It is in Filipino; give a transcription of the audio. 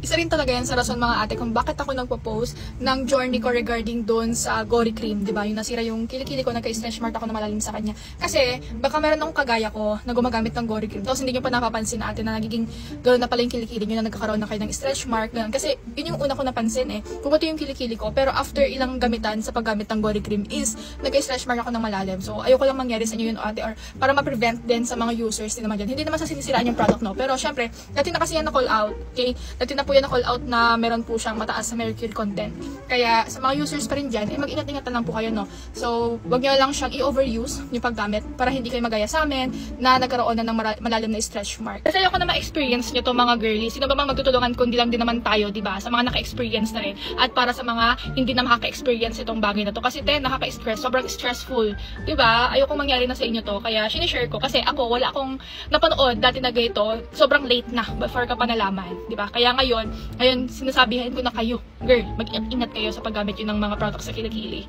Isa rin talaga yan sa rason mga ate kung bakit ako nagpo-post ng journey ko regarding doon sa Gory Cream, di ba? Yung nasira yung kilikili ko, nagka-stretch mark ako na malalim sa kanya. Kasi baka meron akong kagaya ko na gumagamit ng Gory Cream. Tapos hindi nyo pa napapansin na ate na nagiging gano'n na pala yung kilikili nyo na nagkakaroon na kayo ng stretch mark. Ganun. Kasi yun yung una ko napansin pumato yung kilikili ko. Pero after ilang gamitan sa paggamit ng Gory Cream is nagka-stretch mark ako ng malalim. So ayoko lang mangyari sa inyo yun ate or para ma-prevent din sa mga users din naman dyan. Hindi naman sa sinisiraan yung product no. Pero syempre, dati na kasi yan na call out. Okay? Dati na po yan na call out na meron po siyang mataas sa mercury content. Kaya sa mga users pa rin dyan, mag-ingat-ingat na lang po kayo, no? So, wag nyo lang siyang i-overuse yung paggamit para hindi kayo magaya sa amin na nagkaroon na ng malalim na stretch mark. Kasi ayoko na ma-experience nyo to mga girlies. Sino ba mang magtutulungan kundi lang din naman tayo, di ba? Sa mga naka-experience na rin. At para sa mga hindi na makaka-experience itong bagay na to. Kasi nakaka-stress, sobrang stressful. Di ba? Ayoko mangyari na sa inyo to. Kaya, sinishare ko. Kasi ako, wala akong napanood dati na ganito. Sobrang late na before ka pa nalaman. Di ba? Kaya ngayon, sinasabihan ko na kayo, girl, mag-ingat kayo sa paggamit yun ng mga products sa kilikili.